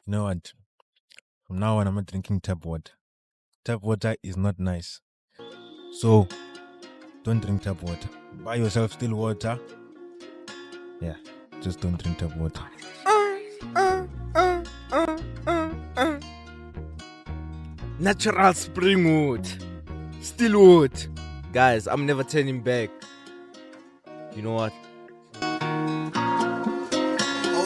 You know what? From now on, I'm not drinking tap water. Tap water is not nice. So, don't drink tap water. Buy yourself still water. Yeah, just don't drink tap water. Natural spring water. Still water. Guys, I'm never turning back. You know what? Oh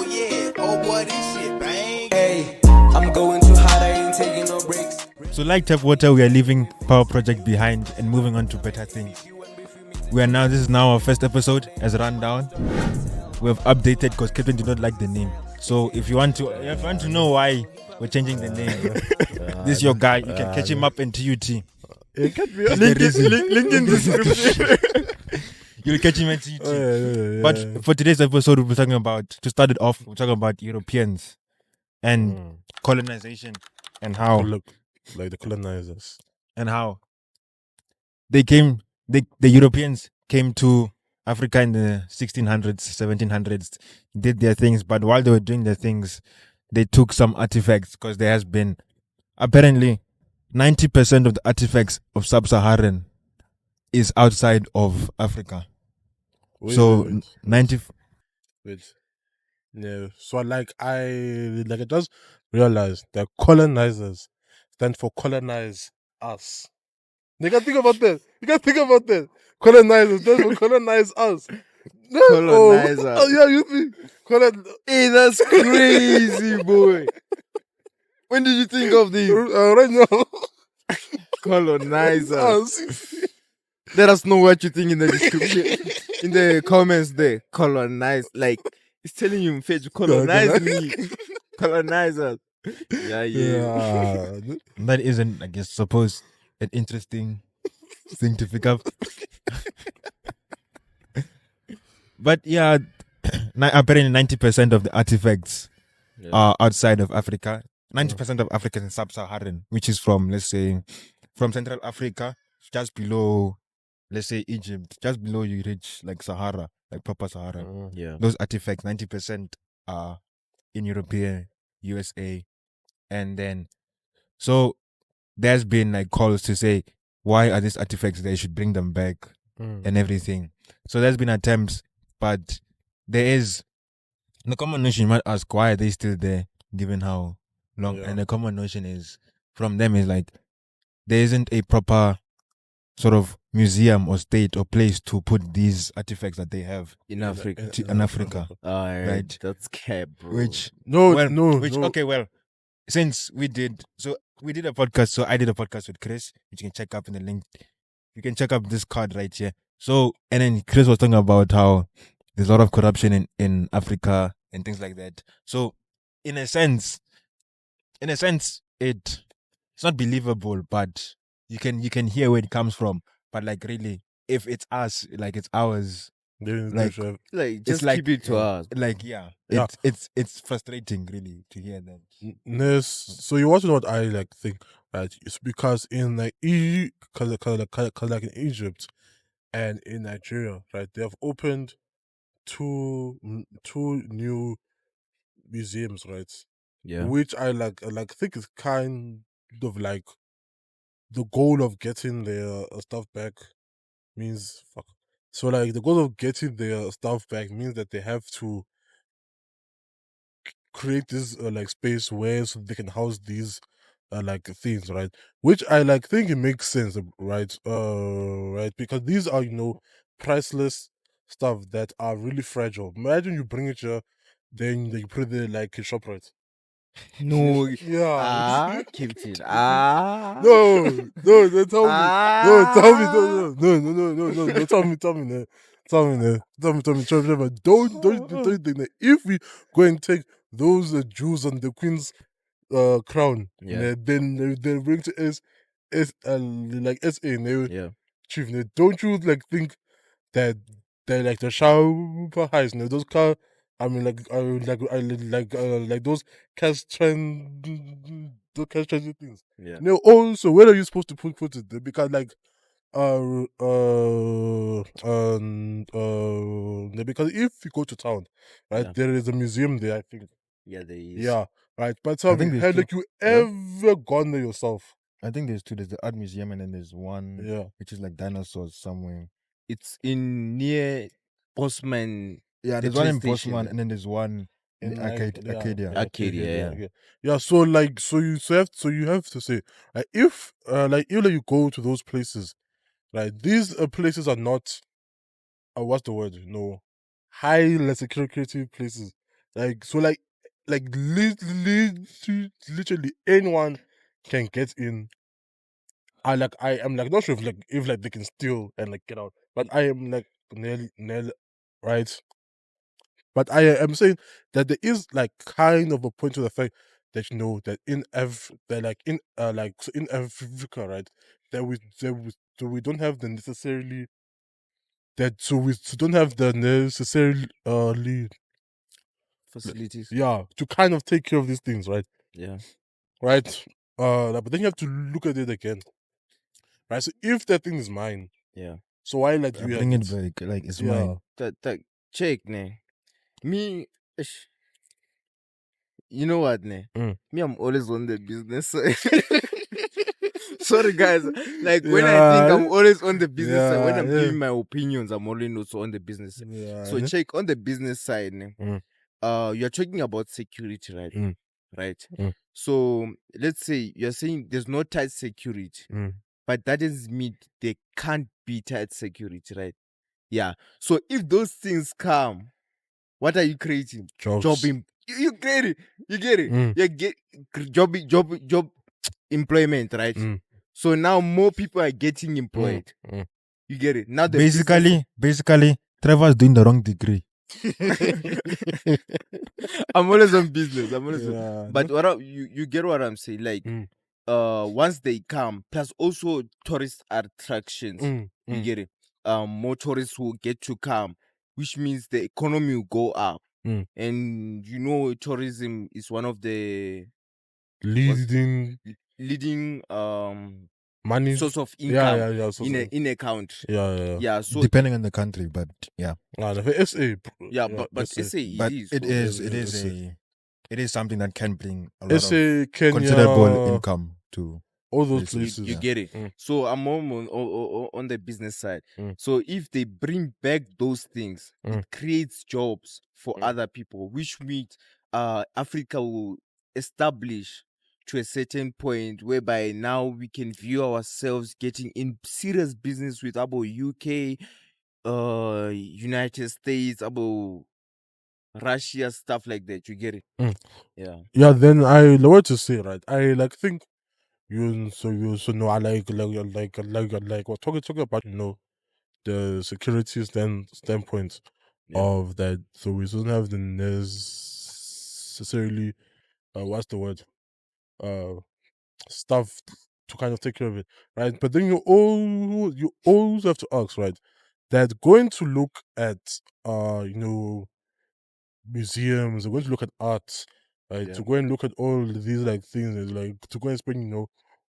yeah, oh boy, this shit bang. Hey, I'm going too hard, I ain't taking no breaks. So, like tap water, we are leaving Power Project behind and moving on to better things. This is now our first episode as a rundown. We have updated because Kevin did not like the name. So if you want to know why we're changing the name, this is your guy. You can catch him up in TUT. It can't be Link in description. You'll catch him at TUT. But for today's episode, we'll be talking about, to start it off, we're talking about Europeans and colonization and how like the colonizers and how they came. The Europeans came to Africa in the 1600s, 1700s, did their things, but while they were doing their things, they took some artifacts because there has been apparently 90% of the artifacts of sub-Saharan is outside of Africa. wait. 90. No, so I just realized that colonizers stand for colonize us. You can think about that. Colonizers stand for colonize us. No, Colonizer. Oh yeah, you think Hey, that's crazy, boy. When did you think of this? right now. Colonizer. Us. Let us know what you think in the description, in the comments there. Colonize, like it's telling you, Fetch, colonize me, colonizer. Yeah. That isn't, I guess, suppose an interesting thing to pick up. But yeah, apparently 90% of the artifacts are outside of Africa. 90% of Africa is sub-Saharan, which is from, let's say, from Central Africa, just below, let's say, Egypt, just below you reach like Sahara, like proper Sahara. Yeah. Those artifacts, 90% are in European, USA. And then, so there's been like calls to say, why are these artifacts there? You should bring them back and everything. So there's been attempts, but there is, the common notion you might ask, why are they still there given how long? Yeah. And the common notion is, from them, is like, there isn't a proper sort of museum or state or place to put these artifacts that they have in Africa. in Africa. Right. That's cap, bro. Which, No. okay, well, since we did a podcast, so I did a podcast with Chris, which you can check up in the link. You can check up this card right here. So, and then Chris was talking about how there's a lot of corruption in Africa and things like that. So, in a sense, it's not believable, but you can hear where it comes from. But like, really, if it's us, like it's ours, Like, just keep it to us. like, yeah. It's frustrating, really, to hear that. So you want to know what I like think, right? It's because in like like in Egypt and in Nigeria, right? They have opened two new museums, right? Yeah. Which I think is kind of like the goal of getting their stuff back means fuck. So like the goal of getting their stuff back means that they have to create this like space where so they can house these like things, right? Which I like think it makes sense, right? Right, because these are priceless stuff that are really fragile. Imagine you bring it here, then you put it there like a ShopRite. No. Yeah. Keep it. No, tell me. No, tell me. No, tell me, Trevor. Don't think that if we go and take those Jews on the Queen's crown, then they bring to like SA, chief. Don't you like think that they're like the super highs, those car. I mean, like those those cash things. Yeah. Also, where are you supposed to put it there? Because like because if you go to town, right, there is a museum there, I think. Yeah, there is. Yeah, right. But I tell think me, there's had two. like you Yeah. ever gone there yourself? I think there's two. There's the art museum, and then there's one Yeah. which is like dinosaurs somewhere. It's in near Bosman. Yeah, the there's one train in station Bosman, there. and then there's one in In Arcade, yeah, Arcadia. Arcadia, yeah. yeah. So like, so you have to say, if you go to those places, right? These places are not, what's the word? No, high security places. Like so, literally anyone can get in. I am like not sure if like they can steal and like get out, but I am like nearly right. But I am saying that there is like kind of a point to the fact that you know that that like in so in Africa, right? So we don't have the necessarily we don't have the necessarily Facilities. yeah, to kind of take care of these things, right? Yeah. Right. But then you have to look at it again, right? So if that thing is mine, Yeah. so why like do you Bring have it it? back, like it's Yeah. mine. That check, ne. Me, you know what, ne? Mm. Me, I'm always on the business side. Sorry, guys. Like when I Yeah. think I'm always on the business side, when I'm Yeah. giving my opinions, I'm always also on the business side. Yeah. So check on the business side, ne? You're talking about security, right? Mm. Right. Mm. So let's say you're saying there's no tight security, but that doesn't mean there can't be tight security, right? Yeah. So if those things come, what are you creating? Jobs. Job. You get it. You get it. Mm. You get job employment, right? Mm. So now more people are getting employed. You get it. Now the Basically, Trevor's doing the wrong degree. I'm always on business. I'm always Yeah, but you get what I'm saying? Like once they come, plus also tourist attractions. You get it. More tourists will get to come, which means the economy will go up. And you know, tourism is one of the leading money source of income in a country. yeah. Yeah, so Depending on the country, but yeah. The SA, yeah, but SA. SA But it is. it is something that can bring a lot of SA, Kenya, considerable income to all those places, places. You yeah. get it. So I'm on the business side. So if they bring back those things, it creates jobs for other people, which means Africa will establish to a certain point whereby now we can view ourselves getting in serious business with about UK, United States, about Russia, stuff like that. You get it? Yeah. Yeah, then I what to say, right? I like think you so know I like we're talking about the security standpoint of that, so we don't have the necessarily what's the word stuff to kind of take care of it, right? But then you always have to ask, right? That going to look at museums, we're going to look at art, right? To go and look at all these like things, and like to go and spend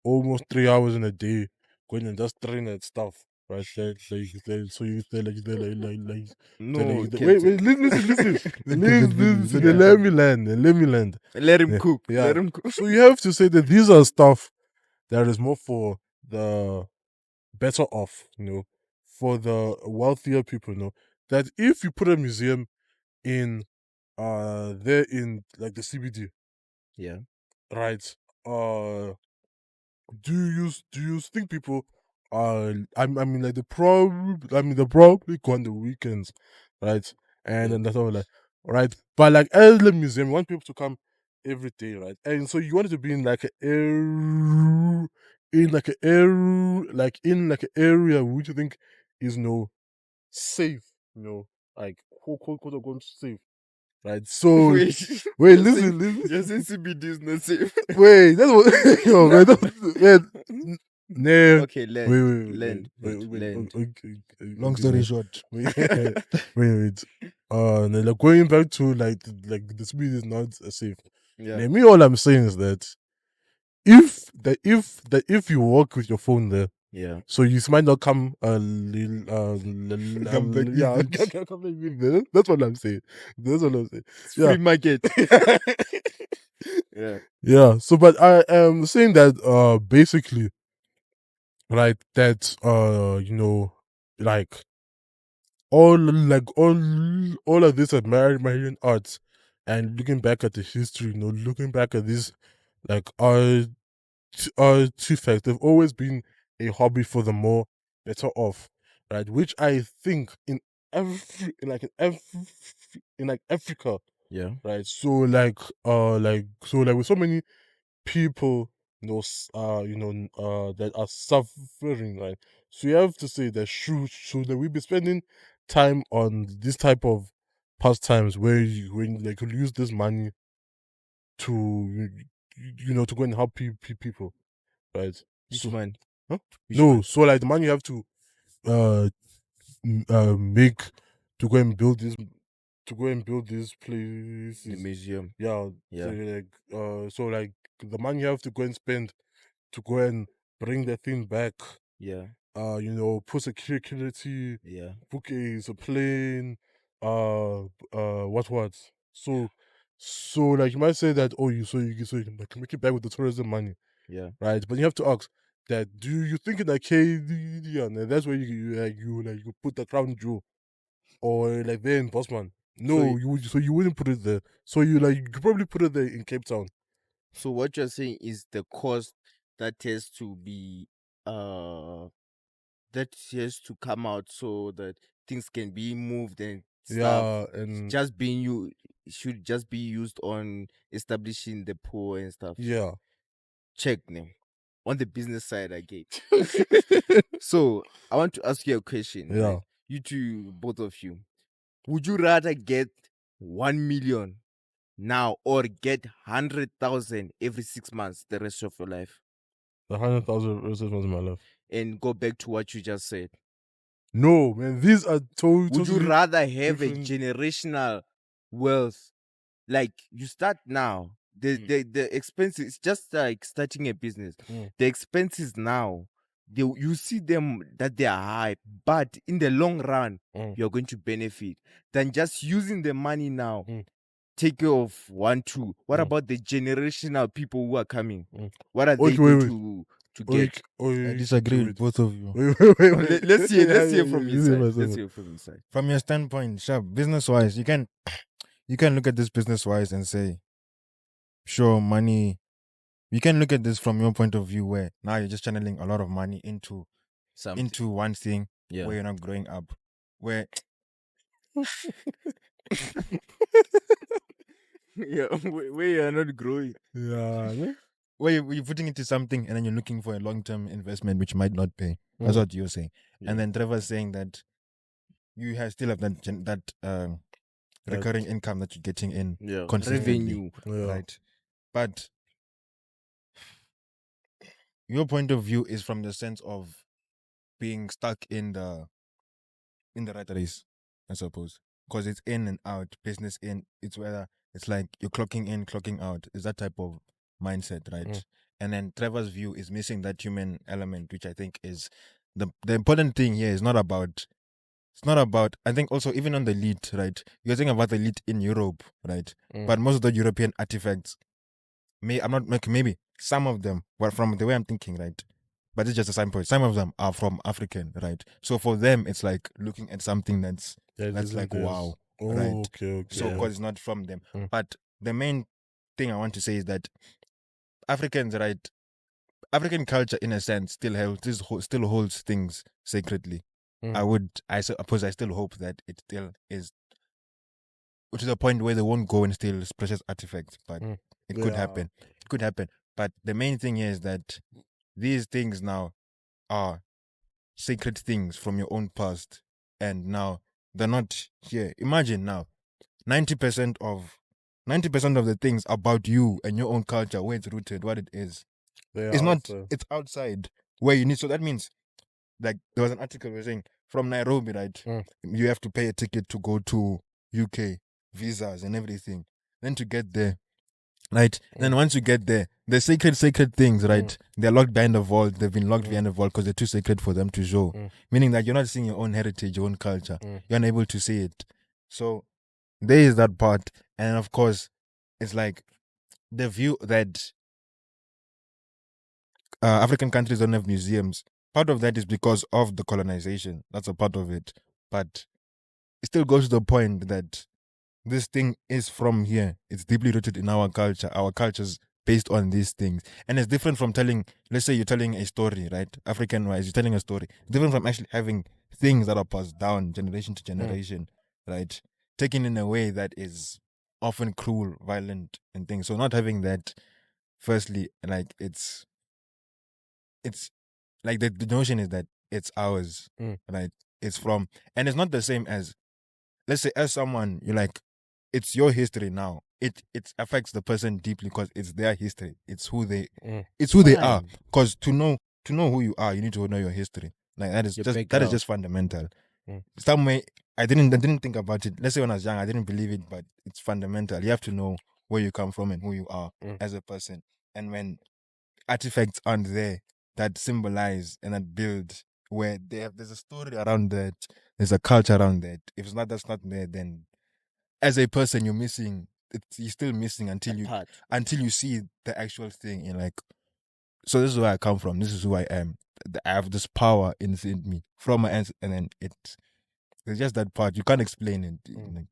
almost 3 hours in a day going and just staring at stuff, right? So you say No, wait, listen, let me land. Let him cook. Yeah. Let him cook. So you have to say that these are stuff that is more for the better off, for the wealthier people, that if you put a museum in there in like the CBD, Yeah. right? Do you think people I mean like they probably go on the weekends, right? And then that's all like right. But like Elder Museum, you want people to come every day, right? And so you want it to be in like an area which you think is safe, like quote unquote safe. Right. So Wait, wait, listen. You're saying CBD is not safe. Wait, that's what yo, man, man. No. Okay, land. Long story short. Wait. Now, like, going back to the speed is not safe. Yeah. Now, me, all I'm saying is that if you walk with your phone there, Yeah. So you might not come Come back with yeah, it. come back with it. That's what I'm saying. That's what I'm saying. It's Yeah. free market. Yeah. Yeah. So but I am saying that basically like that like all of this American arts and looking back at the history, looking back at this like artifacts, they've always been a hobby for the more better off, right? Which I think every in like in every in like Africa, Yeah. right? So like with so many people, that are suffering, right? So you have to say that should that we be spending time on this type of pastimes where when they could use this money to to go and help people, right? Which So man? huh? Which No, man? so like the money you have to make to go and build these The places. museum. Yeah, Yeah. so like the money you have to go and spend to go and bring the thing back. Yeah. Put security, Yeah. book a plane, what. So like you might say that you can make it back with the tourism money, Yeah. right? But you have to ask that do you think in like Canadian and that's where you put the crown jewel or like there in Bosman? No, you wouldn't put it there. So you could probably put it there in Cape Town. So what you're saying is the cost that has to be that has to come out so that things can be moved and stuff Yeah, and just being you should just be used on establishing the poor and stuff. yeah. Check them on the business side again. So I want to ask you a question. Yeah. Right? You two, both of you, would you rather get 1 million now or get 100,000 every 6 months the rest of your life? The 100,000 was in my life. And go back to what you just said. No, man, these are Would you totally rather have a different. generational wealth? Like you start now, the expenses, it's just like starting a business. Mm. The expenses now, you see them that they are high, but in the long run, Mm. you're going to benefit than just using the money now. Mm. Take care of 1, 2. What Mm. about the generational people who are coming? Mm. What are they Okay, going wait. to get? I disagree with both of you. Let's hear from you inside. myself. Let's hear from inside. From your standpoint, sharp, business wise, you can look at this business wise and say, sure, money. You can look at this from your point of view where now you're just channeling a lot of money into Something. one thing Yeah. where you're not growing up. Where Yeah, where you are not growing. Yeah. where you're putting into something and then you're looking for a long term investment which might not pay. That's Mm. what you're saying. Yeah. And then Trevor's saying that you still have that recurring income that you're getting in Yeah. consistently, Revenue. Yeah. right? But your point of view is from the sense of being stuck in the rat race, I suppose, because it's in and out, business in. It's whether it's like you're clocking in, clocking out. Is that type of mindset, right? Mm. And then Trevor's view is missing that human element, which I think is the important thing here is not about. It's not about. I think also even on the elite, right? You're saying about the elite in Europe, right? Mm. But most of the European artifacts, I'm not like maybe some of them, well, from the way I'm thinking, right? But it's just a sign point. Some of them are from African, right? So for them, it's like looking at something that's That like isn't theirs. wow, Oh, right? okay. So Yeah. because it's not from them. Mm. But the main thing I want to say is that Africans, right? African culture, in a sense, still holds things sacredly. Mm. I suppose, I still hope that it still is to the point where they won't go and steal precious artifacts, but Mm. it could Yeah. happen. It could happen. But the main thing here is that these things now are sacred things from your own past, and now they're not here. Imagine now, 90% of 90% of the things about you and your own culture, where it's rooted, what it is, They are it's not. outside. It's outside where you need. So that means, like, there was an article was saying from Nairobi, right? Mm. You have to pay a ticket to go to UK, visas and everything. Then to get there, right? Then once you get there, the sacred things, right? They're locked behind a vault. They've been locked behind a vault because they're too sacred for them to show. Meaning that you're not seeing your own heritage, your own culture. You're unable to see it. So there is that part. And of course, it's like the view that African countries don't have museums. Part of that is because of the colonization. That's a part of it. But it still goes to the point that this thing is from here. It's deeply rooted in our culture. Our culture's based on these things. And it's different from telling, let's say you're telling a story, right? African wise, you're telling a story. It's different from actually having things that are passed down generation to generation, right? Taken in a way that is often cruel, violent, and things. So not having that, firstly, like it's like the notion is that it's ours, right? It's from, and it's not the same as, let's say, as someone, you're like, it's your history now. It affects the person deeply because it's their history. It's who they they are. Because to know who you are, you need to know your history. Like that is just fundamental. Some way I didn't think about it. Let's say when I was young, I didn't believe it, but it's fundamental. You have to know where you come from and who you are as a person. And when artifacts aren't there that symbolize and that build where there's a story around that, there's a culture around that. If it's not that's not there, then as a person you're missing. You're still missing until you see the actual thing. And like, so this is where I come from. This is who I am. I have this power inside me from my ends, and then there's just that part you can't explain it. Like,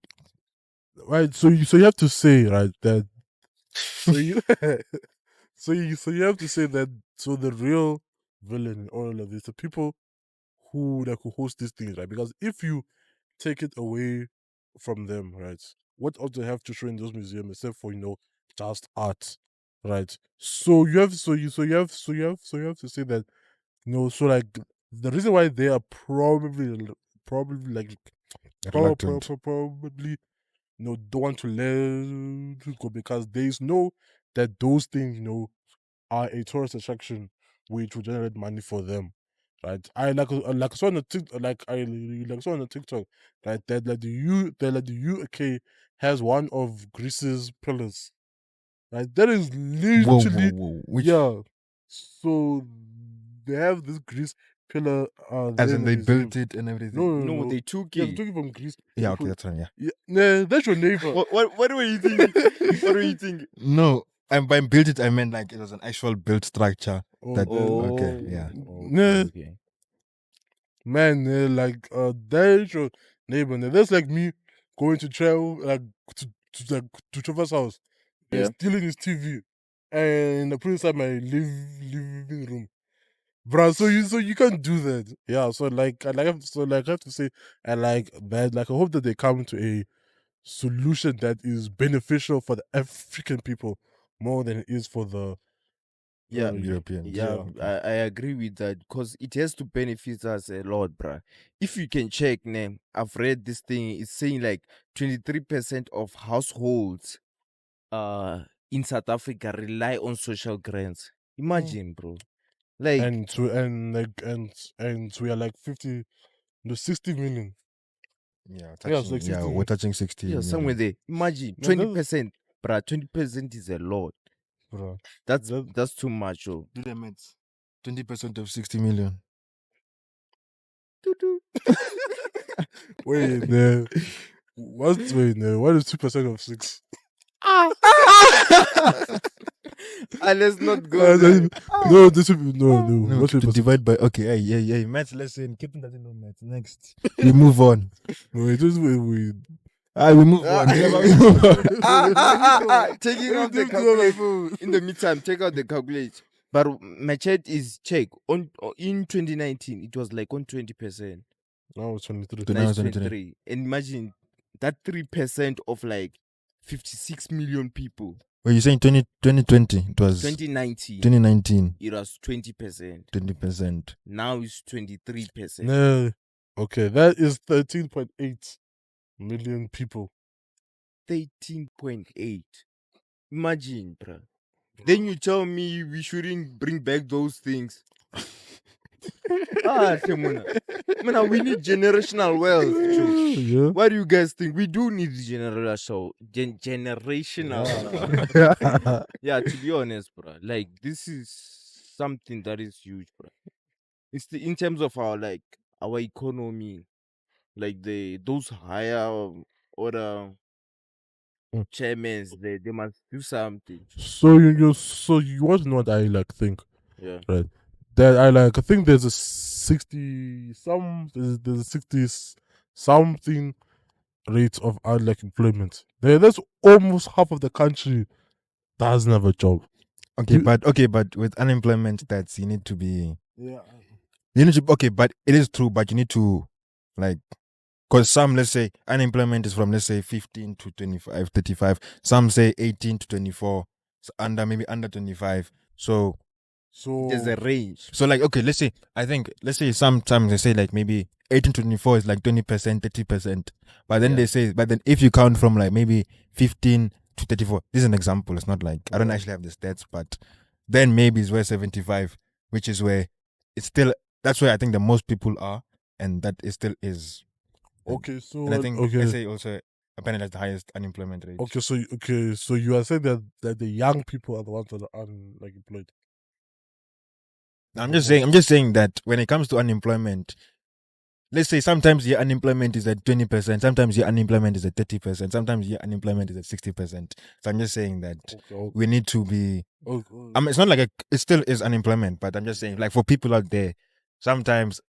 Right. So you have to say, right, that so you so you have to say that, so the real villain in all of this, the people who host these things, right? Because if you take it away from them, right, what else do they have to show in those museums except for just art, right? So you have to say that, so like the reason why they are probably like reluctant. probably don't want to let it go, because they know that those things are a tourist attraction which will generate money for them, right? I like saw on the like saw on the TikTok, right, that the UK has one of Greece's pillars, right? That is literally Whoa. Which, yeah. So they have this Greece pillar as there in in the they museum. built it and everything. No, They took yeah, they it. took it from Greece. Yeah, okay, that's fine. Yeah. Yeah, nah, that's your neighbor. What were you thinking? What were you thinking? No, and by built it, I meant like it was an actual built structure. Oh, That then, okay, yeah. nah, Okay. man, like that's your neighbor. Nah. That's like me going to travel like to Trevor's house and Yeah. stealing his TV and I put it inside my living room. Bro, so you can't do that. Yeah, so I have to say, I hope that they come to a solution that is beneficial for the African people more than it is for the Yeah. Europeans. Yeah, I agree with that because it has to benefit us a lot, bruh. If you can check, name, I've read this thing. It's saying like 23% of households in South Africa rely on social grants. Imagine, bro. Like, and we are like 50, no, 60 million. Yeah, Yeah, it's touching. like Yeah, 60 we're million. touching 60 yeah, somewhere million. there. Imagine Man, that is 20%, bruh. 20% is a lot. bro. That's too much, oh. Do the maths. 20% of 60 million. Wait, no. What is 2% of 6? Let's not go there. No, this would be no. No, What's to 2%? divide by okay, yeah. Maths lesson. Keeping that in no maths. Next. We move on. No, wait, this way we. We move on. Trevor, we move on. Taking Let out me the do this on my calculator. phone. In the meantime, take out the calculator. But my chat is check on in 2019. It was like on 20%. Now it's 23. To Now now it's it's 23. 23. And imagine that 3% of like 56 million people. Well, you're saying 2020? It was 2019. 2019. It was 20%. 20%. Now it's 23%. No. Okay, that is 13.8 million people. 13.8. Imagine, bruh. Then you tell me we shouldn't bring back those things. Temuna. We need generational wealth. Joe. Yeah. What do you guys think? We do need generational. Yeah, to be honest, bro. Like this is something that is huge, bro. It's in terms of our economy, like those higher order Mm. chairmen, they must do something. So you want to know what I like think, Yeah. right? That I think there's a 60 some there's a 60 something rate of unemployment. That's almost half of the country doesn't have a job. Okay, but with unemployment stats, you need to be. Yeah. You need to. Okay, but it is true. But you need to, like, because some, let's say, unemployment is from, let's say, 15 to 25, 35. Some say 18 to 24. Maybe under 25. So There's a range. like, okay, let's say sometimes they say like maybe 18 to 24 is like 20%, 30%. But then Yeah. they say, but then if you count from like maybe 15 to 34, this is an example. It's not like, I don't actually have the stats, but then maybe it's where 75, which is where it's still, that's where I think the most people are. And that it still is. Okay, so And I think okay. SA also apparently has the highest unemployment rate. So you are saying that the young people are the ones that are employed. I'm just saying that when it comes to unemployment, let's say sometimes your unemployment is at 20%, sometimes your unemployment is at 30%, sometimes your unemployment is at 60%. So I'm just saying that we need to be. It's not like it still is unemployment, but I'm just saying, like, for people out there, sometimes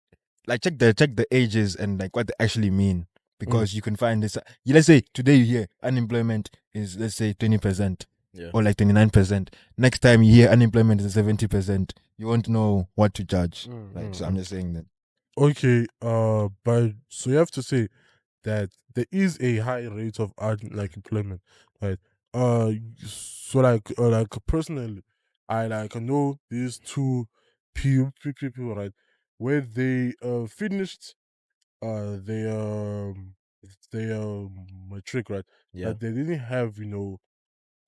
like check the ages and like what they actually mean, because you can find this. Let's say today you hear unemployment is, let's say, 20%. Yeah. Or like 29%. Next time you hear unemployment is 70%, you won't know what to judge. So I'm just saying that. Okay, but so you have to say that there is a high rate of employment, right? So like personally, I know these two people, right, where they finished their matric, right? Yeah. But they didn't have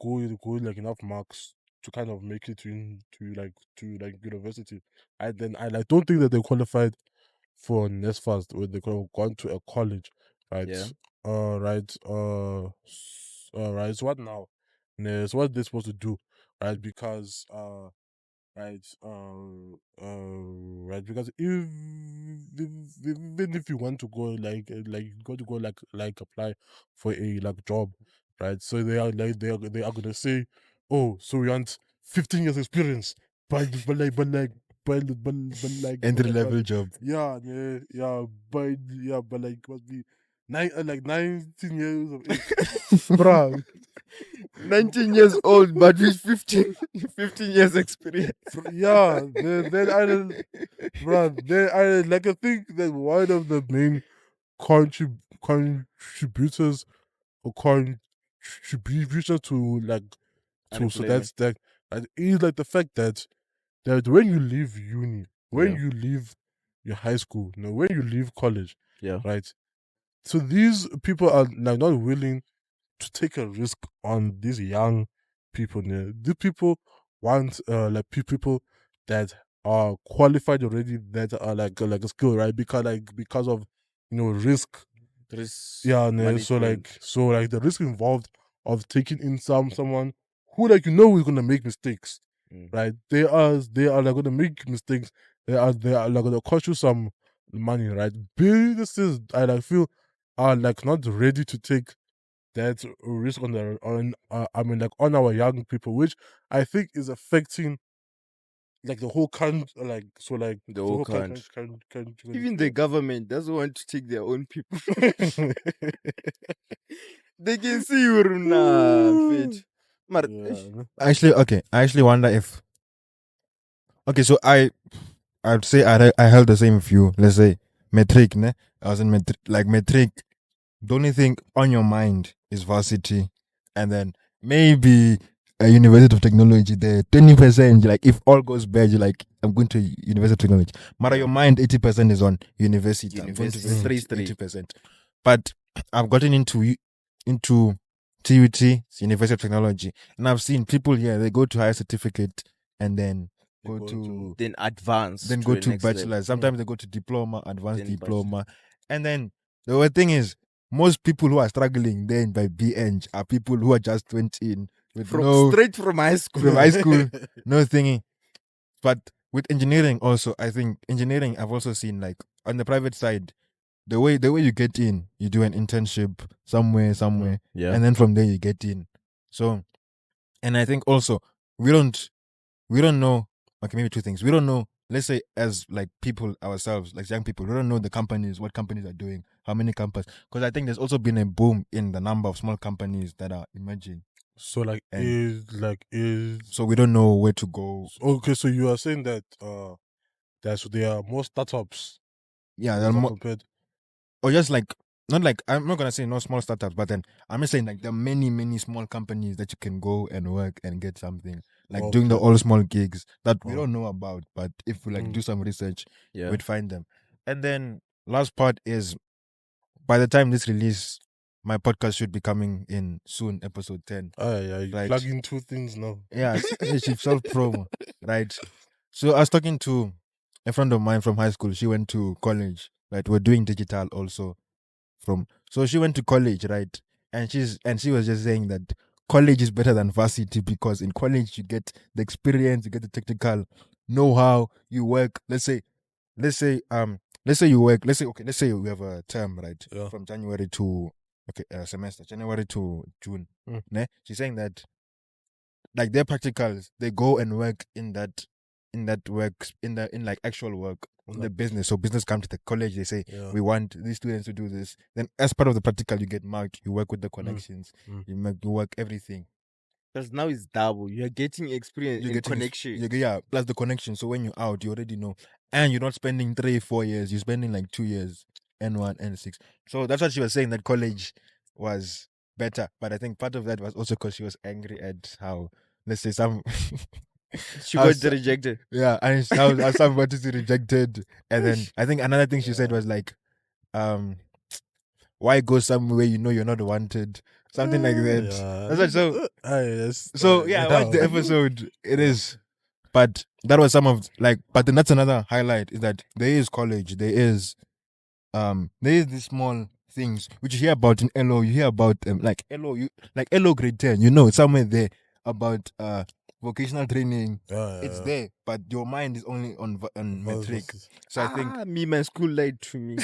go like enough marks to kind of make it to university. I don't think that they qualified for NESFAST when they could have gone to a college, right? Yeah. Right. So what now? So what they're supposed to do, right? Because right, right, because even if you want to go apply for a job, right? So they are gonna say, oh, so we want 15 years experience, but Entry level job. yeah, but like must be 19 years of age, bruh. 19 years old, but with 15 years experience. Yeah, then I don't, bruh. Then I think that one of the main contributors or contribution to so Unemployment. that is the fact that when you leave uni, when Yeah. you leave your high school, when you leave college, Yeah. right? So these people are not willing to take a risk on these young people. These people want people that are qualified already, that are like a skill, right? Because of risk. Risk Yeah, management. so the risk involved of taking in someone who is gonna make mistakes, Mm. right? They are gonna make mistakes. They are gonna cost you some money, right? Businesses I feel are not ready to take that risk on our young people, which I think is affecting the whole country, The whole country. country. Even the government doesn't want to take their own people. They can see you now, fit. I actually wonder if. Okay, so I'd say I held the same view. Let's say metric, ne? I was in metric. Like metric, the only thing on your mind is varsity, and then maybe a University of Technology there. 20%, like if all goes bad, you're like, I'm going to University of Technology. Matter your mind, 80% is on university. I'm going to University. university, 80%. But I've gotten into TUT, University of Technology, and I've seen people here. They go to higher certificate, and then go to then advance, then to go a to next level. bachelor. Sometimes they go to diploma, advanced Then diploma, and then the weird thing is most people who are struggling then by BEng are people who are just 20 with Straight from high school. from high school, no thingy. But with engineering also, I think engineering I've also seen like on the private side, the way you get in, you do an internship somewhere, Yeah. and then from there you get in. So, and I think also we don't know. Okay, maybe two things. We don't know. Let's say as like people ourselves, like young people, we don't know the companies, what companies are doing, how many companies. Because I think there's also been a boom in the number of small companies that are emerging. So And is So we don't know where to go. okay. So you are saying that there are more startups. Yeah, for there are example, compared. or just like not like I'm not gonna say no small startups, but then I'm just saying like there are many small companies that you can go and work and get something like doing the Okay. all small gigs that we Oh. don't know about, but if we like Mm. do some research, Yeah. we'd find them. And then last part is by the time this release, my podcast should be coming in soon, episode 10. Yeah, you Right. plug in two things now. Yeah, it's self promo, right? So I was talking to a friend of mine from high school. She went to college, right? We're doing digital also so she went to college, right? And she was just saying that college is better than varsity because in college you get the experience, you get the technical know-how, you work. Let's say you work. Let's say we have a term, right? Yeah. From January to semester, January to June. Ne? She's saying that like their practicals, they go and work in that work in like actual work in the business. So business come to the college, they say Yeah. we want these students to do this. Then as part of the practical, you get marked. You work with the connections. You work everything. Because now it's double. You're getting experience You're and getting connection. yeah, plus the connection. So when you're out, you already know, and you're not spending 3-4 years. You're spending like 2 years, N1, N6. So that's what she was saying, that college was better. But I think part of that was also because she was angry at how, let's say, some She how got so- rejected. yeah, and how somebody is rejected. And then I think another thing she said was like, why go somewhere you know you're not wanted? Something like that. Yeah. That's what, so Yes. so yeah, I watched the episode. It is, but that was some of like. But then that's another highlight is that there is college. There is these small things which you hear about in LO. You hear about like LO. Like LO grade 10. You know, it's somewhere there about vocational training. It's there, but your mind is only on metric. So I think Me, my school lied to me.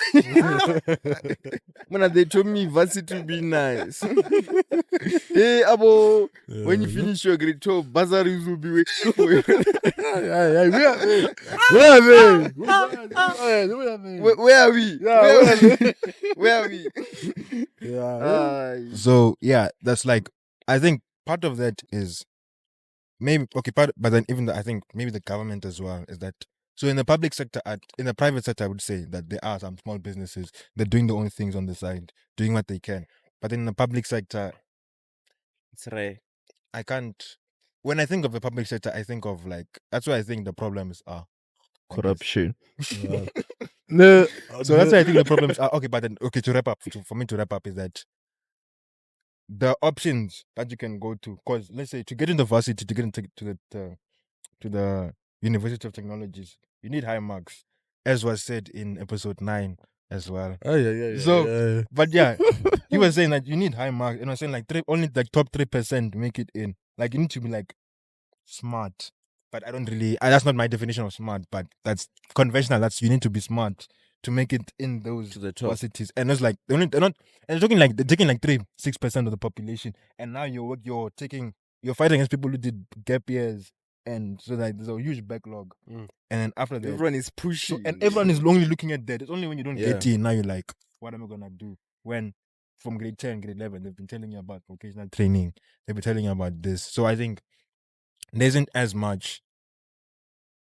When they told me varsity will be nice. Hey, Abo, when you finish your grade 12, bursaries will be waiting for you. Where are we? Where are we? so. Yeah, that's like I think part of that is maybe okay. But then even I think maybe the government as well is that. So in the public sector, in the private sector, I would say that there are some small businesses. They're doing their own things on the side, doing what they can. But in the public sector, It's rare. I can't. When I think of the public sector, I think of like that's where I think the problems are. I guess. Corruption. No. So that's why I think the problems are okay. But then okay, to wrap up, for me to wrap up is that the options that you can go to, because let's say to get into varsity, to get into to the University of Technologies, you need high marks, as was said in episode 9 as well. Yeah. So, but yeah, he was saying that you need high marks, and I was saying like only like top 3% make it in. Like you need to be like smart, but I don't really. That's not my definition of smart, but that's conventional. That's you need to be smart to make it in those To the top. varsities. And it's like they're not, and they're taking like 3-6% of the population, and now you're fighting against people who did gap years, and so like there's a huge backlog. And then after that, Everyone is pushing. and everyone is only looking at that. It's only when you don't get Yeah. in now you're like, what am I gonna do? When from grade 10, grade 11, they've been telling you about vocational training. They've been telling you about this. So I think there isn't as much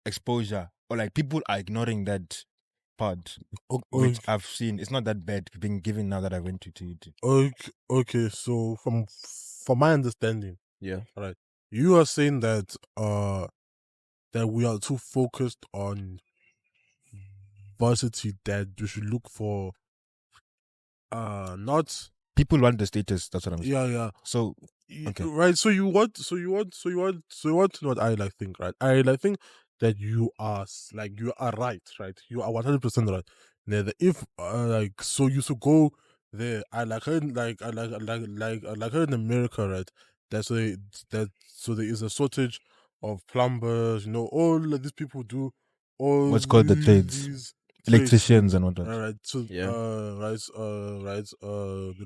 exposure, or like people are ignoring that part, which I've seen. It's not that bad being given now that I went to TUT. Okay. So from my understanding, Yeah. right, you are saying that that we are too focused on varsity that we should look for not People want the status. That's what I'm saying. yeah. So okay. Right. So you want to know what I like think, right? I like think that you are you are right, right? You are 100% right. Now, if like so you should go there. I like her I like her in America, right? That's a that so there is a shortage of plumbers. You know, all of these people do all What's called the trades, these trades electricians things. and whatnot. All right, so Yeah.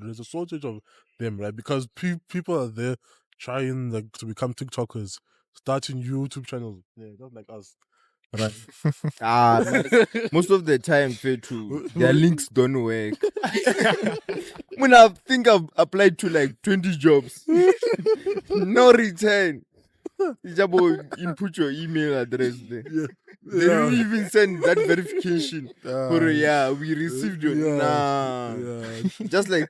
there's a shortage of them, right? Because people are there trying like to become TikTokers, starting YouTube channels. Yeah, just like us. Right. Most of the time, fair to their links don't work. When I think I've applied to like 20 jobs, no return. Jabo, input your email address there. Yeah. They don't even send that verification. For Yeah. we received your Yeah. nah. Just like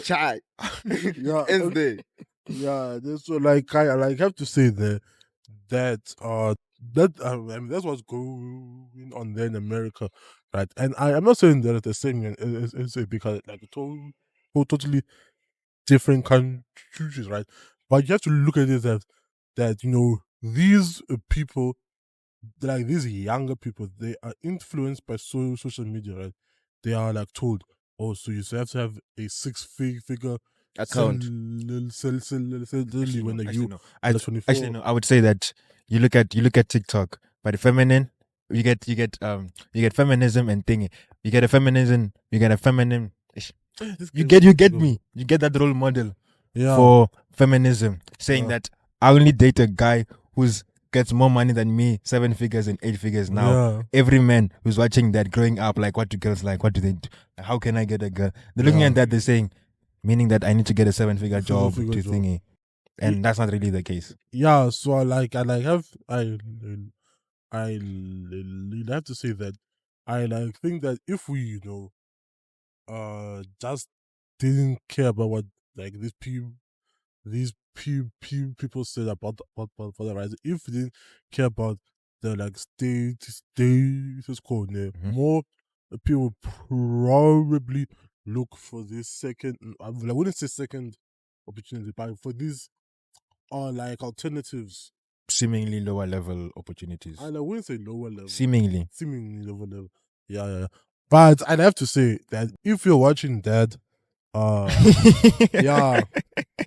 chat. Yeah. Ends there. Yeah. That's so like I have to say that I mean that's what's going on there in America, right? And I'm not saying that the same is because like totally different countries, right? But you have to look at it as that these people, like these younger people, they are influenced by social media, right? They are like told, oh, so you have to have a figure Account. salary when Actually, you no. are like 24. I would say that you look at TikTok, but the feminine, you get feminism and thingy. You get a feminism, you get a feminine. This You guy's get go. me. You get that role model Yeah. for feminism, saying Yeah. that I only date a guy who's gets more money than me, 7 figures and 8 figures now. Yeah. Every man who's watching that growing up, like, what do girls like? What do they do? How can I get a girl? They're looking Yeah. at that, they're saying, meaning that I need to get a 7-figure job to Seven-figure job. thingy. And that's not really the case. Yeah, so I have to say that I like think that if we just didn't care about what like people said about the rise, if we didn't care about the like status quo, Mhm. more people would probably look for this second. I wouldn't say second opportunity, but for these like alternatives. Seemingly lower level opportunities. And I wouldn't say lower level. Seemingly. Seemingly lower level. Yeah, yeah. But I'd have to say that if you're watching that, yeah.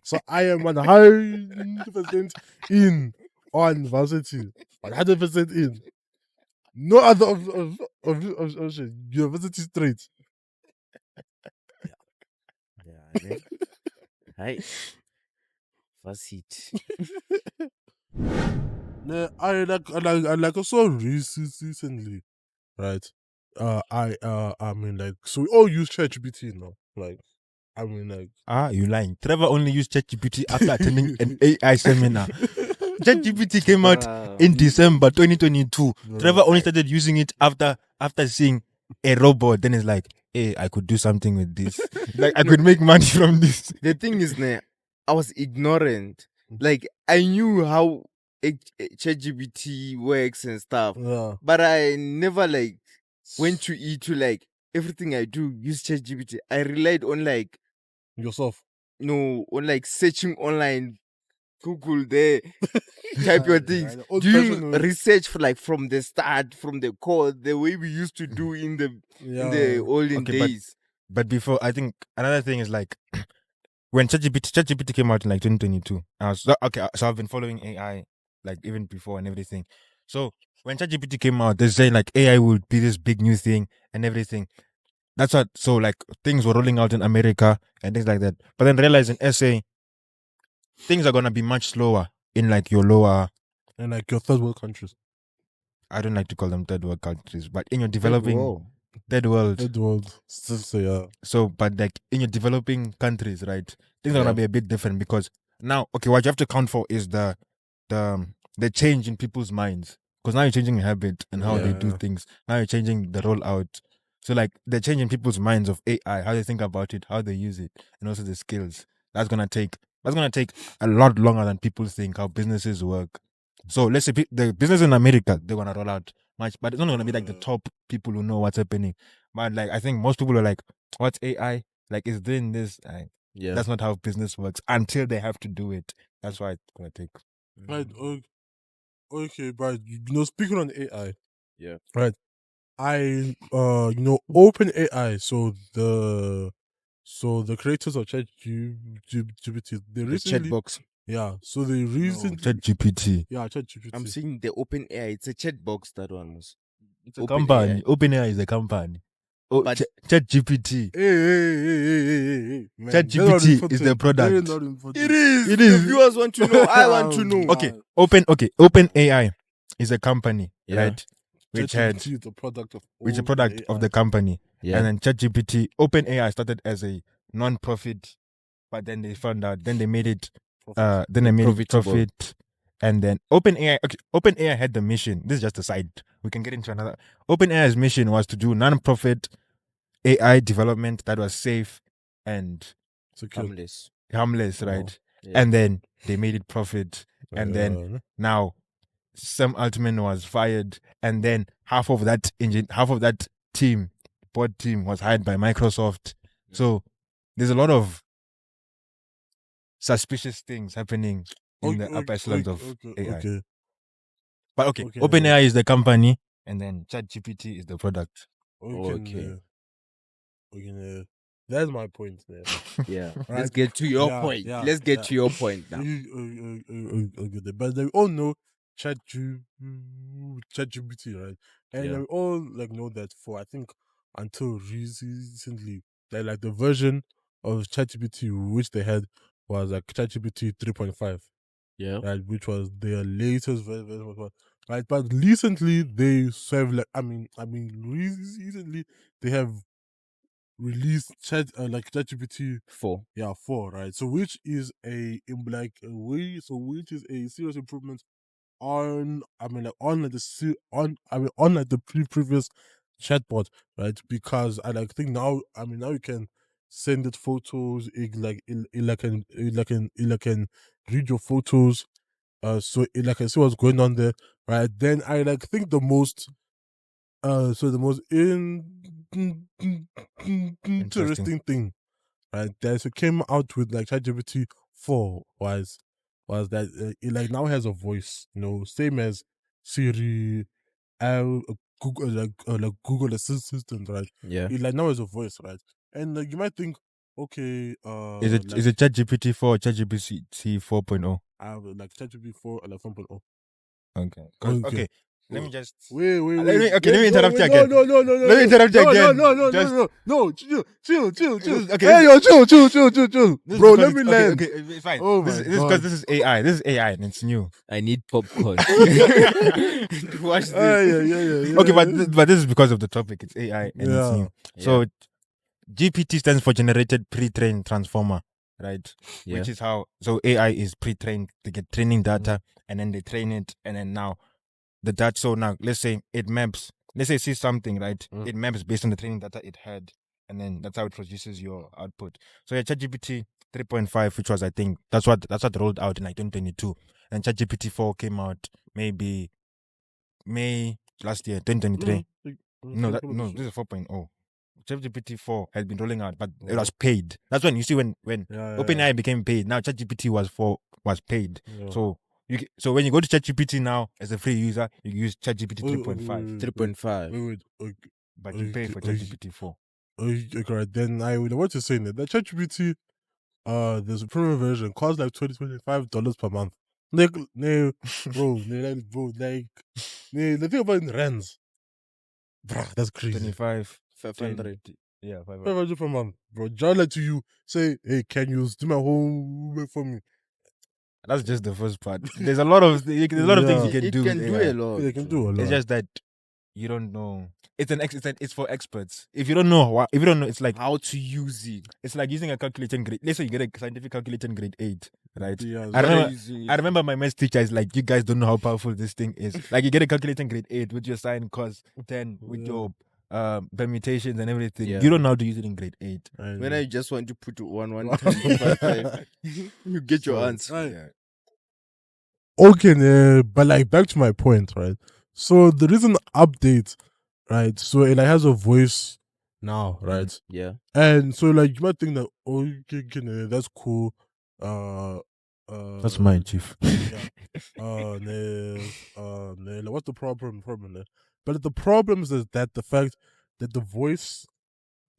So I am 100% in on varsity. 100% in. No other option. University straight. Yeah, man. Hi. First hit. Nah, I like also recently, right? I mean like so we all use ChatGPT now. Like I mean like You lying. Trevor only used ChatGPT after attending an AI seminar. ChatGPT came out in December 2022. Trevor only started using it after seeing a robot. Then it's like, hey, I could do something with this. Like, I could make money from this. The thing is, I was ignorant. Like, I knew how ChatGPT works and stuff, yeah. but I never like went to it to like everything I do use ChatGPT. I relied on like Yourself. on like searching online, Google there, type your things, the old doing fashioned way. research for like from the start, from the core, the way we used to do in the olden Okay, days. but before, I think another thing is like, when ChatGPT came out in like 2022, so I've been following AI like even before and everything. So when ChatGPT came out, they say like AI would be this big new thing and everything. That's what. So like things were rolling out in America and things like that. But then realize in SA, things are gonna be much slower in like your lower. And like your third world countries. I don't like to call them third world countries, but in your Third developing world. third world. Third world. So yeah. So, but like in your developing countries, right? Things are gonna Yeah. be a bit different because now, okay, what you have to account for is the change in people's minds. Because now you're changing habit and how they do Yeah. things. Now you're changing the rollout. So like the change in people's minds of AI, how they think about it, how they use it, and also the skills. That's gonna take a lot longer than people think how businesses work. So let's say the business in America, they're gonna roll out much, but it's not gonna be like the top people who know what's happening. But like I think most people are like, what's AI? Like it's doing this. Yeah. That's not how business works until they have to do it. That's why it's gonna take. Right. Okay, but speaking on AI, Yeah. right? Open AI. So the creators of ChatGPT, they The recently, chat box. so they recently, ChatGPT. ChatGPT. I'm seeing the open AI. It's a chat box. That one was. It's a Open company. AI. OpenAI is a company. Oh, But- ChatGPT. Hey, man. ChatGPT is the product. Very not important. It is. It The is. viewers want to know. I want to know. Okay, OpenAI is a company, Yeah. right? Which had ChatGPT is the product of which is a all product of AI. the company. Yeah. And then ChatGPT, OpenAI started as a non-profit, but then they found out, then they made it Profit. then they made it Profitable. profit. And then OpenAI had the mission. This is just a side. We can get into another. OpenAI's mission was to do non-profit AI development that was safe and Secure. Harmless. right? Yeah. And then they made it profit. And then now Sam Altman was fired, and then half of that board team was hired by Microsoft. So there's a lot of suspicious things happening in the upper echelons of AI. Okay. But okay, Okay, OpenAI is the company, and then ChatGPT is the product. Okay. That's my point there. Yeah. Right. Let's get to your Yeah, point. yeah, Let's get yeah. to your point now. Okay, but they all know ChatGPT, right? And Yeah. we all know that for I think until recently, that the version of ChatGPT which they had was ChatGPT 3.5, Yeah. right? Which was their latest version of what, right? But recently they serve recently they have released ChatGPT 4. 4, right? So which is which is a serious improvement on the previous chatbot, right? Because I think now you can send it photos, it can read your photos, so it can see what's going on there, right? Then I think the most interesting thing, right? That it came out with ChatGPT 4 was that it now has a voice, same as Siri, Google, Google Assistant, right? Yeah. It now has a voice, right? And you might think, okay, Is it ChatGPT 4 or ChatGPT 4.0? I have ChatGPT 4 and 1.0. Okay. Okay. Okay. Let me just Wait. let me interrupt you again. No. Let me interrupt you again. Just- No. Chill. Okay, Hey, yo, chill. This is Bro, because let me it's- learn. Okay, it's fine. Oh this my is because God. this is AI. This is AI and it's new. I need popcorn. Watch this. Yeah. Okay, but this is because of the topic. It's AI and it's Yeah. new. So GPT stands for generated pre-trained transformer, right? Yeah. Which is how AI is pre-trained. They get training data and then they train it, and then now the data. So now let's say it maps. Let's say it sees something, right? It maps based on the training data it had, and then that's how it produces your output. So ChatGPT 3.5, which was I think that's what rolled out in 2022, and ChatGPT 4 came out maybe May last year, 2023. No, this is 4.0. ChatGPT 4 has been rolling out, but it was paid. That's when you see when OpenAI became paid. Now ChatGPT was paid. Yeah. So when you go to ChatGPT now as a free user, you use ChatGPT 3.5, 3.5. Wait. but you pay for ChatGPT 4. Okay, right. Then I would want to say that ChatGPT, there's a premium version, costs $25 per month. Bro, the thing about it in rands, bruh, that's crazy. 25, 500. yeah, 500. 500 per month, bro. Just to you say, hey, can you do my homework for me? That's just the first part. There's a lot of things you can It do. can with do AI. a lot. They can do a lot. It's just that you don't know. It's for experts. If you don't know, it's like How to use it. it's like using a calculator in grade. Let's say you get a scientific calculator in grade 8, right? Yeah, I remember my maths teacher is like, you guys don't know how powerful this thing is. Like you get a calculator in grade 8 with your sine, cos, 10, with your permutations and everything. Yeah. You don't know how to use it in grade 8. When I just want to put 1 times 5, you get your answer. Right. Yeah. Okay, but back to my point, right? So there is an update, right? So it has a voice now, right? Yeah. And so you might think that, okay, that's cool. That's mine, chief. Yeah. What's the problem? But the problem is that the fact that the voice,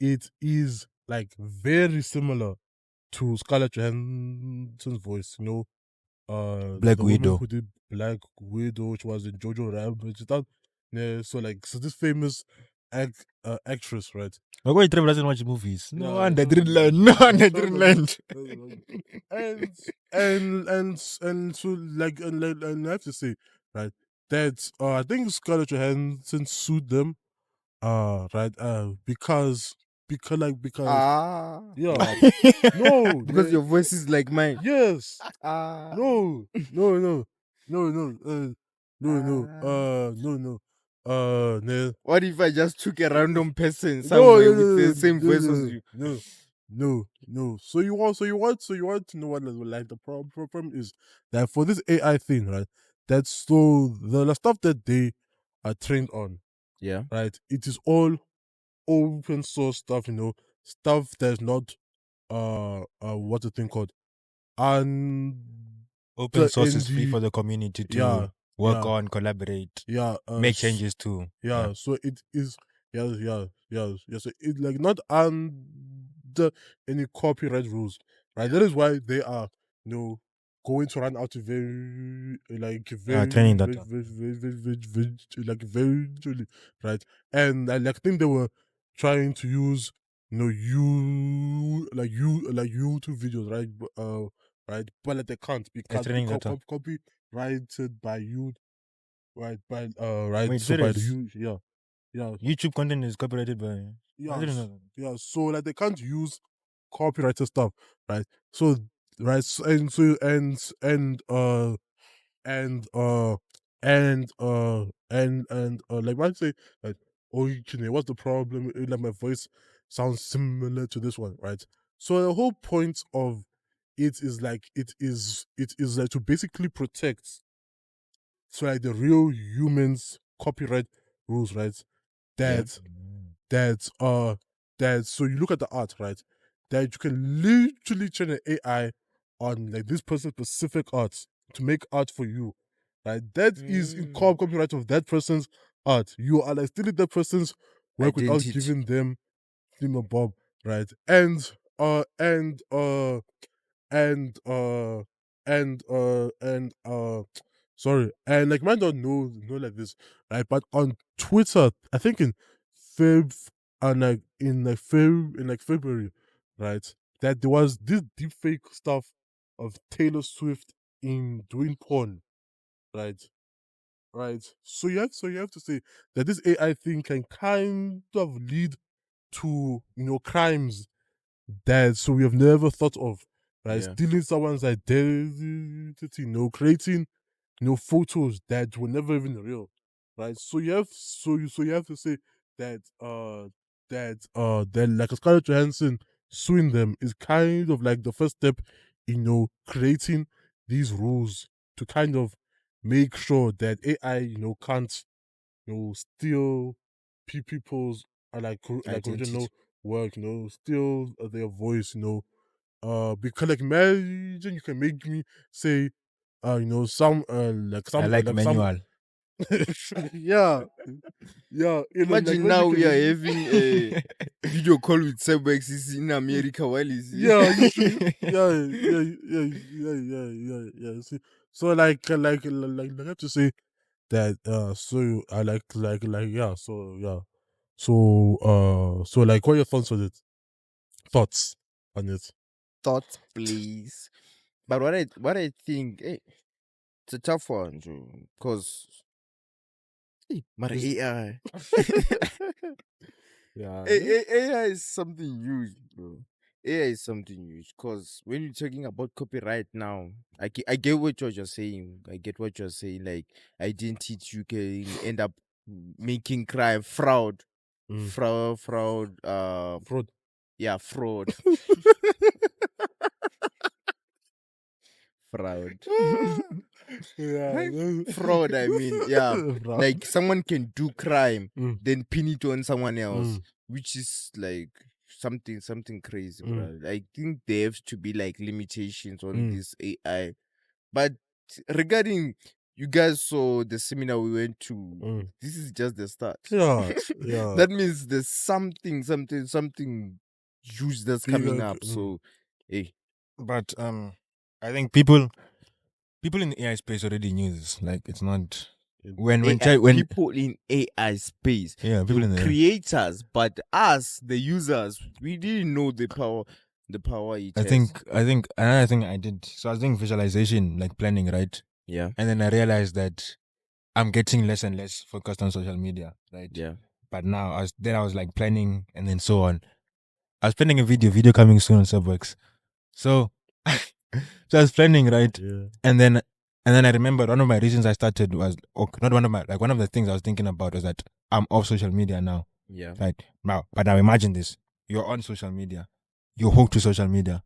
it is like very similar to Scarlett Johansson's voice. Black the woman Widow. who did Black Widow, which was in Jojo Rabbit. So this famous actress, right? Like, why Trevor doesn't watch movies? No Yeah, one, I so- didn't so- learn. No one, I so- didn't so- learn. and so and I have to say, right, that I think Scarlett Johansson sued them, right, because Ah. yeah, no, Because your voice is like mine. yes, Ah. no, no, no, no, no, no. What if I just took a random person No, somewhere with the same voice as you? no. So you want to know what like the problem is that for this AI thing, right? That's so the stuff that they are trained on, Yeah. right? It is all open source stuff, stuff that's not what's the thing called? And Open source is free for the community to yeah, work on, collaborate, yeah, make changes too. yeah. So it is, yeah. So it like not under any copyright rules, right? That is why they are, going to run out very training data. like very eventually, right? And I like think they were trying to use YouTube videos, right? Right, but like they can't because training data. copyrighted by you, right? Right. Wait, So by the serious? yeah, YouTube content is copyrighted by. I yeah, didn't know that. yeah. So like they can't use copyrighted stuff, right? So right, and so and like what I say, like, oh, what's the problem? Like my voice sounds similar to this one, right? So the whole point of it is like it is like to basically protect, so like the real humans copyright rules, right? Yeah. That that so you look at the art, right? That you can literally train an AI on like this person's specific art to make art for you, right? That is in copyright of that person's art. You are like stealing that person's work without Identity. giving them a bob, right? And sorry, and like might not know like this, right? But on Twitter, I think in Feb and like February, right, that there was this deep fake stuff of Taylor Swift in doing porn, right? Right. So you have to say that this AI thing can kind of lead to crimes that so we have never thought of, right? Yeah. Stealing someone's identity, creating photos that were never even real, right? So you have to say that like Scarlett Johansson suing them is kind of like the first step in creating these rules to kind of make sure that AI can't steal people's like original Identity. work, steal their voice, because like imagine you can make me say some I like like some manual. yeah, yeah, Imagine when you now can we are make having a video call with Sebworks. He's in America while he's yeah, you see, yeah. See, so I have to say that so I like yeah, so yeah, so like what are your thoughts on it? Thoughts on it? thoughts, please. But what I think, it's a tough one, because but Is- AI. Yeah, AI is something huge, bro. AI is something huge because when you're talking about copyright now, I get what you're saying. I get what you're saying. Like identity, you can end up making crime, fraud, Mm. fraud. Fraud. Yeah, fraud, fraud. Yeah, Fraud, I mean, yeah. Fraud. Like someone can do crime, Mm. then pin it on someone else, Mm. which is like something crazy, Mm. bro. I think there have to be like limitations on Mm. this AI But regarding you guys saw the seminar we went to, this is just the start. Yeah, yeah. That means there's something huge that's coming Bigger, up. So, hey, But I think people in the AI space already knew this. Like it's not when people in AI space, yeah, people in the creators, but us, the users, we didn't know the power it I has. think another thing I did. So I was doing visualization, like planning, right? Yeah. And then I realized that I'm getting less and less focused on social media, right? Yeah. But now I was like planning and then so on. I was planning a video coming soon on Sebworks. So so I was planning, right? Yeah. And then I remembered one of my reasons I started was not one of my one of the things I was thinking about was that I'm off social media now. Yeah. Right. Now, but now imagine this. You're on social media. You're hooked to social media.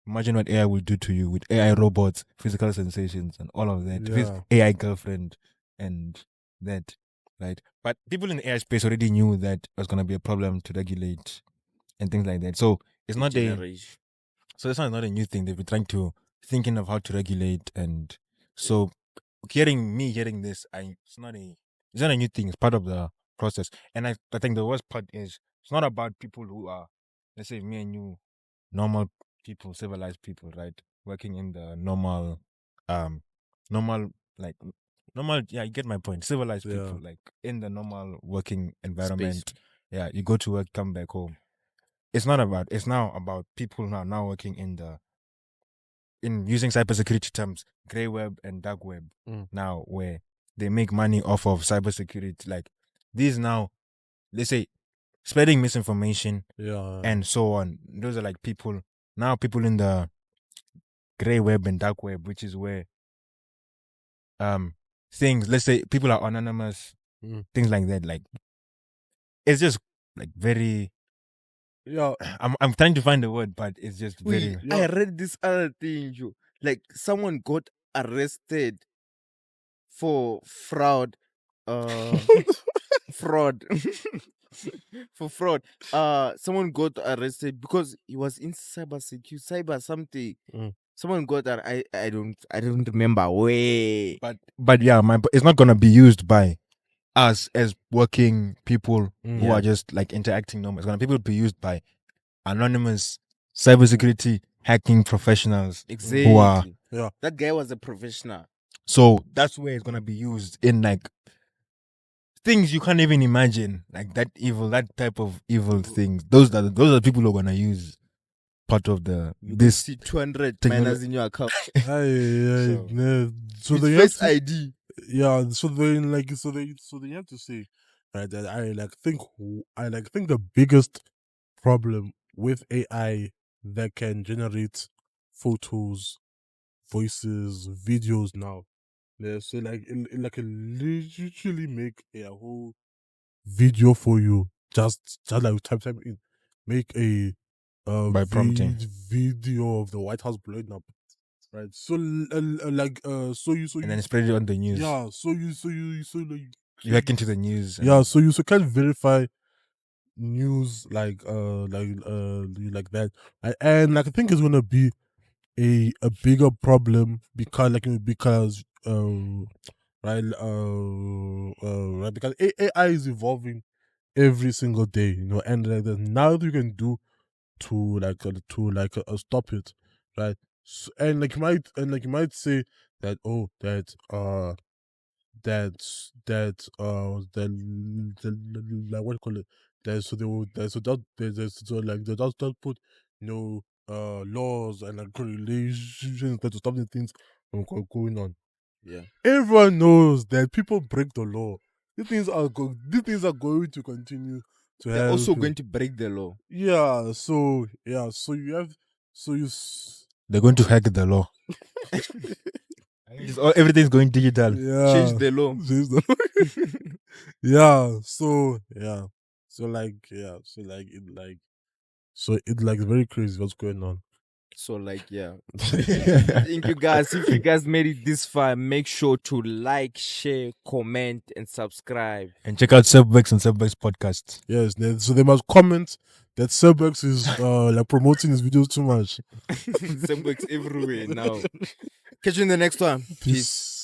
Imagine what AI will do to you with AI robots, physical sensations, and all of that. With Yeah. AI girlfriend and that, right? But people in the AI space already knew that it was going to be a problem to regulate and things like that. So it's not a Generation. so this one is not a new thing. They've been thinking of how to regulate, and so hearing this, it's not a new thing. It's part of the process. And I think the worst part is it's not about people who are, let's say, me and you, normal people, civilized people, right, working in the normal like normal. Yeah, you get my point. Civilized people, Yeah. like in the normal working environment. Yeah, you go to work, come back home. It's now about people now working in using cybersecurity terms, grey web and dark web now, where they make money off of cybersecurity. Like these now, let's say, spreading misinformation Yeah. and so on. Those are like people in the grey web and dark web, which is where things, let's say, people are anonymous, things like that. Like it's just like very. Yeah. I'm trying to find the word, but it's just Wait, very. I read this other thing, Joe. Like someone got arrested for fraud. Fraud. For fraud. Someone got arrested because he was in cyber something. Someone got that. I don't remember. Way. But yeah, it's not gonna be used by us as working people who Yeah. are just like interacting normal. It's gonna people be used by anonymous cybersecurity hacking professionals Exactly. who are That guy was a professional. so that's where it's gonna be used in like things you can't even imagine, like that type of evil things. Those are the people who are gonna use part of this See 200 technolo- minus in your account. So With they Face have to, ID. yeah. So they have to say, right, that I think the biggest problem with AI that can generate photos, voices, videos now. Yeah, so it can literally make a whole video for you. Just like type in, make a by prompting. video of the White House blowing up. Right. So And then spread it on the news. yeah. So You hack into the news. yeah. So you can verify news like that. And like I think it's gonna be a bigger problem because right, because AI is evolving every single day, and like there's nothing you can do to stop it, right? And you might say that like what do you call it, that so they will that so that there's so like they just put laws and like regulations to stop the things from going on. Yeah. Everyone knows that people break the law. These things are going to continue to They're happen. also going to break the law. So you have They're going to hack the law. Everything's going digital. Change the law. So it's like very crazy what's going on. So like thank you guys. If you guys made it this far, make sure to like, share, comment, and subscribe. And check out Sebworks and Sebworks podcasts. Yes, so they must comment that Sebworks is like promoting his videos too much. Sebworks everywhere now. Catch you in the next one. Peace.